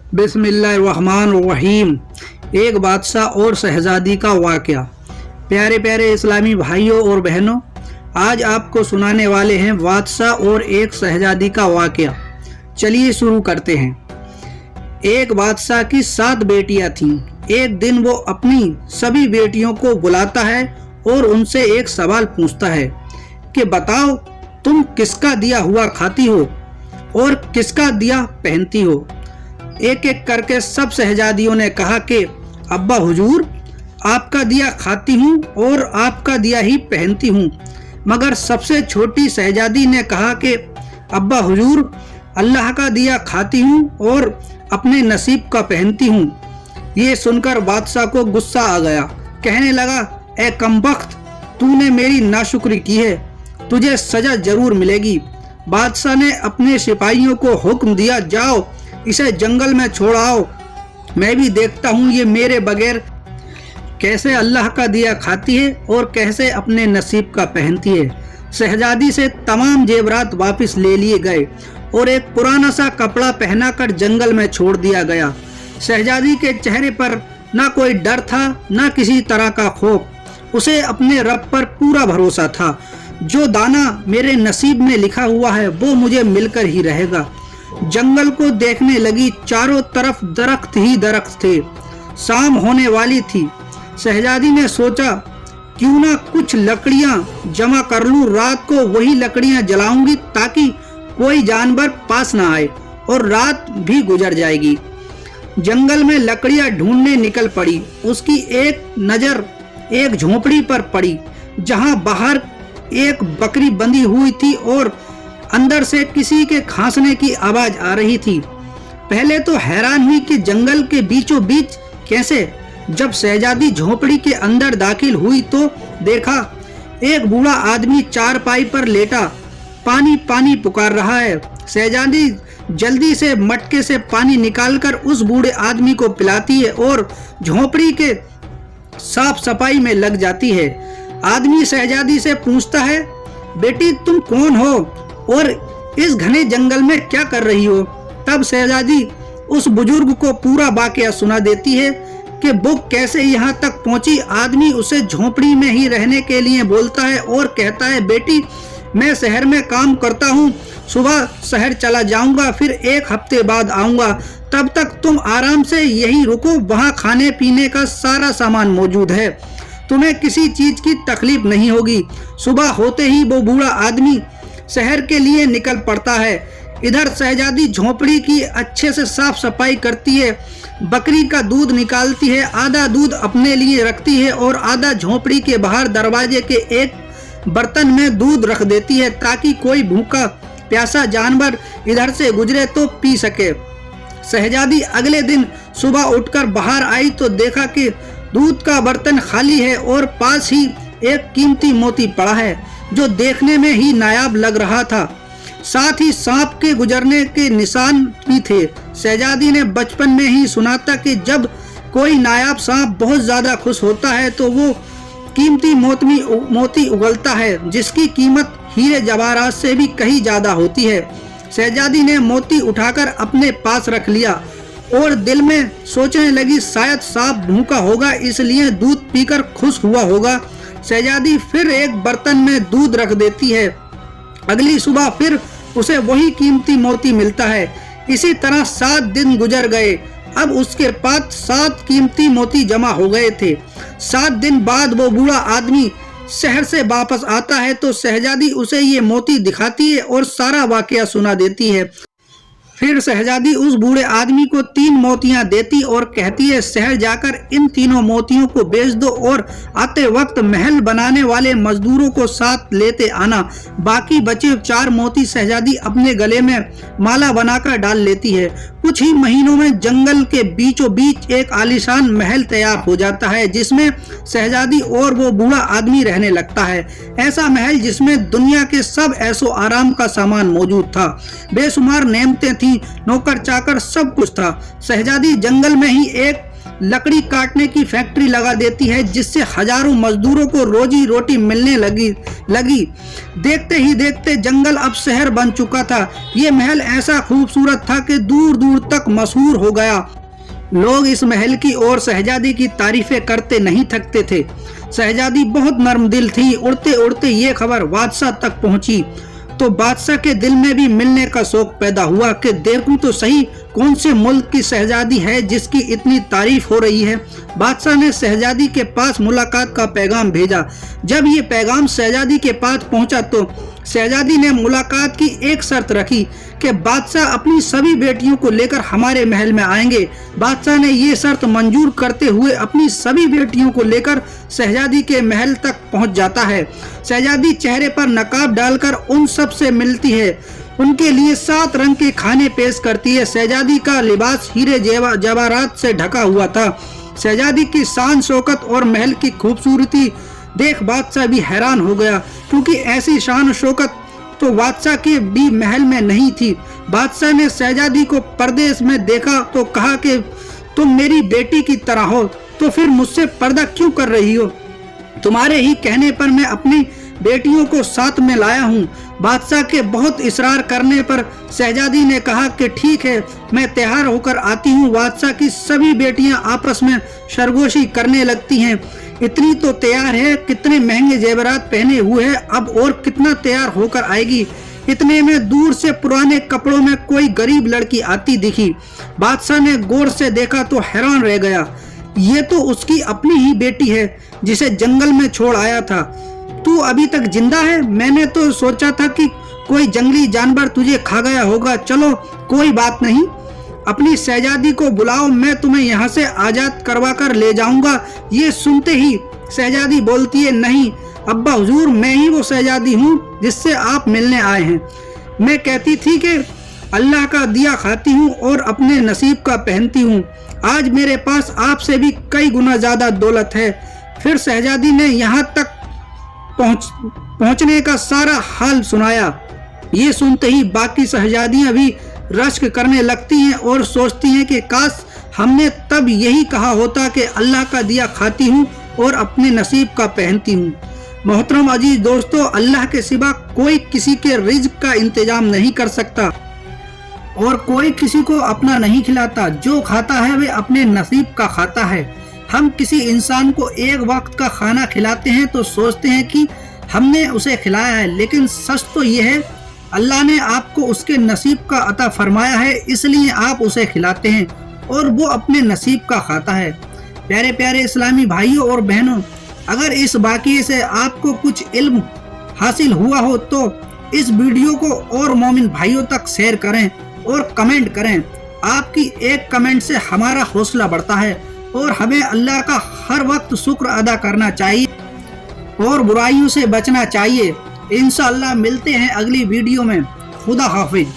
बिस्मिल्लाहिर्रहमानिर्रहीम। एक बादशाह और शहजादी का वाक़या। प्यारे प्यारे इस्लामी भाइयों और बहनों, आज आपको सुनाने वाले हैं बादशाह और एक शहजादी का वाक़या। चलिए शुरू करते हैं। एक बादशाह की 7 बेटियां थीं। एक दिन वो अपनी सभी बेटियों को बुलाता है और उनसे एक सवाल पूछता है कि बताओ, तुम किसका दिया हुआ खाती हो और किसका दिया पहनती हो। एक एक करके सब शहजादियों ने कहा कि अब्बा हुजूर, आपका दिया खाती हूँ और आपका दिया ही पहनती हूँ। मगर सबसे छोटी शहजादी ने कहा कि अब्बा हुजूर, अल्लाह का दिया खाती हूँ और अपने नसीब का पहनती हूँ। ये सुनकर बादशाह को गुस्सा आ गया। कहने लगा, ए कमबख्त, तूने मेरी नाशुक्री की है, तुझे सजा जरूर मिलेगी। बादशाह ने अपने सिपाहियों को हुक्म दिया, जाओ इसे जंगल में छोड़ आओ, मैं भी देखता हूँ ये मेरे बगैर कैसे अल्लाह का दिया खाती है और कैसे अपने नसीब का पहनती है। शहजादी से तमाम जेवरात वापस ले लिए गए और एक पुराना सा कपड़ा पहनाकर जंगल में छोड़ दिया गया। शहजादी के चेहरे पर ना कोई डर था, ना किसी तरह का खौफ। उसे अपने रब पर पूरा भरोसा था। जो दाना मेरे नसीब में लिखा हुआ है वो मुझे मिलकर ही रहेगा। जंगल को देखने लगी, चारों तरफ दरख्त ही दरख्त थे। शाम होने वाली थी। शहजादी ने सोचा, क्यों ना कुछ लकड़ियां जमा कर लूं, रात को वही लकड़ियां जलाऊंगी ताकि कोई जानवर पास ना आए और रात भी गुजर जाएगी। जंगल में लकड़ियां ढूंढने निकल पड़ी। उसकी एक नजर एक झोपड़ी पर पड़ी, जहां बाहर एक बकरी बंधी हुई थी और अंदर से किसी के खांसने की आवाज आ रही थी। पहले तो हैरान हुई कि जंगल के बीचों बीच कैसे। जब शहजादी झोपड़ी के अंदर दाखिल हुई तो देखा एक बूढ़ा आदमी चारपाई पर लेटा पानी पानी पुकार रहा है। शहजादी जल्दी से मटके से पानी निकालकर उस बूढ़े आदमी को पिलाती है और झोपड़ी के साफ सफाई में लग जाती है। आदमी शहजादी से पूछता है, बेटी तुम कौन हो और इस घने जंगल में क्या कर रही हो। तब शहजादी उस बुजुर्ग को पूरा वाकया सुना देती है कि वो कैसे यहाँ तक पहुंची। आदमी उसे झोपड़ी में ही रहने के लिए बोलता है और कहता है, बेटी मैं शहर में काम करता हूँ, सुबह शहर चला जाऊंगा, फिर 1 हफ्ते बाद आऊंगा। तब तक तुम आराम से यही रुको, वहाँ खाने पीने का सारा सामान मौजूद है, तुम्हें किसी चीज की तकलीफ नहीं होगी। सुबह होते ही वो बूढ़ा आदमी शहर के लिए निकल पड़ता है। इधर शहजादी झोपड़ी की अच्छे से साफ सफाई करती है, बकरी का दूध निकालती है, आधा दूध अपने लिए रखती है और आधा झोपड़ी के बाहर दरवाजे के एक बर्तन में दूध रख देती है ताकि कोई भूखा प्यासा जानवर इधर से गुजरे तो पी सके। शहजादी अगले दिन सुबह उठकर बाहर आई तो देखा कि दूध का बर्तन खाली है और पास ही एक कीमती मोती पड़ा है जो देखने में ही नायाब लग रहा था। साथ ही सांप के गुजरने के निशान भी थे। शहजादी ने बचपन में ही सुना था कि जब कोई नायाब सांप बहुत ज्यादा खुश होता है तो वो कीमती मोती उगलता है, जिसकी कीमत हीरे जवाहरात से भी कहीं ज्यादा होती है। शहजादी ने मोती उठाकर अपने पास रख लिया और दिल में सोचने लगी, शायद सांप भूखा होगा इसलिए दूध पीकर खुश हुआ होगा। शहजादी फिर एक बर्तन में दूध रख देती है। अगली सुबह फिर उसे वही कीमती मोती मिलता है। इसी तरह 7 दिन गुजर गए। अब उसके पास 7 कीमती मोती जमा हो गए थे। 7 दिन बाद वो बूढ़ा आदमी शहर से वापस आता है तो शहजादी उसे ये मोती दिखाती है और सारा वाकया सुना देती है। फिर शहजादी उस बूढ़े आदमी को 3 मोतियां देती और कहती है, शहर जाकर इन तीनों मोतियों को बेच दो और आते वक्त महल बनाने वाले मजदूरों को साथ लेते आना। बाकी बचे 4 मोती शहजादी अपने गले में माला बनाकर डाल लेती है। कुछ ही महीनों में जंगल के बीचों बीच एक आलीशान महल तैयार हो जाता है जिसमें शहजादी और वो बूढ़ा आदमी रहने लगता है। ऐसा महल जिसमें दुनिया के सब ऐशो आराम का सामान मौजूद था, बेशुमार नेमतें थी, नौकर चाकर सब कुछ था। शहजादी जंगल में ही एक लकड़ी काटने की फैक्ट्री लगा देती है, जिससे हजारों मजदूरों को रोजी रोटी मिलने लगी। देखते ही देखते जंगल अब शहर बन चुका था। ये महल ऐसा खूबसूरत था कि दूर दूर तक मशहूर हो गया। लोग इस महल की और शहजादी की तारीफें करते नहीं थकते थे। शहजादी बहुत नर्म दिल थी। उड़ते उड़ते ये खबर बादशाह तक पहुंची तो बादशाह के दिल में भी मिलने का शौक पैदा हुआ कि देखूं तो सही कौन से मुल्क की शहजादी है जिसकी इतनी तारीफ हो रही है। बादशाह ने शहजादी के पास मुलाकात का पैगाम भेजा। जब ये पैगाम शहजादी के पास पहुंचा तो शहजादी ने मुलाकात की एक शर्त रखी कि बादशाह अपनी सभी बेटियों को लेकर हमारे महल में आएंगे। बादशाह ने ये शर्त मंजूर करते हुए अपनी सभी बेटियों को लेकर शहजादी के महल तक पहुंच जाता है। शहजादी चेहरे पर नकाब डालकर उन सब से मिलती है, उनके लिए 7 रंग के खाने पेश करती है। शहजादी का लिबास हीरे जवाहरात से ढका हुआ था। शहजादी की शान शौकत और महल की खूबसूरती देख बादशाह भी हैरान हो गया, क्योंकि ऐसी शान शौकत तो बादशाह के भी महल में नहीं थी। बादशाह ने शहजादी को परदेश में देखा तो कहा कि तुम मेरी बेटी की तरह हो, तो फिर मुझसे पर्दा क्यों कर रही हो? तुम्हारे ही कहने पर मैं अपनी बेटियों को साथ में लाया हूँ। बादशाह के बहुत इसरार करने पर शहजादी ने कहा कि ठीक है, मैं तैयार होकर आती हूँ। बादशाह की सभी बेटियां आपस में सरगोशी करने लगती हैं। इतनी तो तैयार है, कितने महंगे जेवरात पहने हुए है, अब और कितना तैयार होकर आएगी। इतने में दूर से पुराने कपड़ों में कोई गरीब लड़की आती दिखी। बादशाह ने गौर से देखा तो हैरान रह गया। ये तो उसकी अपनी ही बेटी है जिसे जंगल में छोड़ आया था। तू अभी तक जिंदा है? मैंने तो सोचा था कि कोई जंगली जानवर तुझे खा गया होगा। चलो कोई बात नहीं, अपनी शहजादी को बुलाओ, मैं तुम्हें यहाँ से आजाद करवा कर ले जाऊंगा। ये सुनते ही शहजादी बोलती है, नहीं अब्बा हुजूर, मैं ही वो शहजादी हूँ जिससे आप मिलने आए हैं। मैं कहती थी कि अल्लाह का दिया खाती हूँ और अपने नसीब का पहनती हूँ। आज मेरे पास आपसे भी कई गुना ज्यादा दौलत है। फिर शहजादी ने यहाँ तक पहुँचने का सारा हाल सुनाया। ये सुनते ही बाकी शहजादियाँ भी रश्क करने लगती हैं और सोचती हैं कि काश हमने तब यही कहा होता कि अल्लाह का दिया खाती हूँ और अपने नसीब का पहनती हूँ। मोहतरम अजीज दोस्तों, अल्लाह के सिवा कोई किसी के रिज्क का इंतजाम नहीं कर सकता और कोई किसी को अपना नहीं खिलाता। जो खाता है वे अपने नसीब का खाता है। हम किसी इंसान को एक वक्त का खाना खिलाते हैं तो सोचते हैं कि हमने उसे खिलाया है, लेकिन सच तो यह है अल्लाह ने आपको उसके नसीब का अता फरमाया है, इसलिए आप उसे खिलाते हैं और वो अपने नसीब का खाता है। प्यारे प्यारे इस्लामी भाइयों और बहनों, अगर इस वाक़ये से आपको कुछ इल्म हासिल हुआ हो तो इस वीडियो को और मोमिन भाइयों तक शेयर करें और कमेंट करें। आपकी एक कमेंट से हमारा हौसला बढ़ता है और हमें अल्लाह का हर वक्त शुक्र अदा करना चाहिए और बुराइयों से बचना चाहिए। इंशाअल्लाह मिलते हैं अगली वीडियो में। खुदा हाफिज।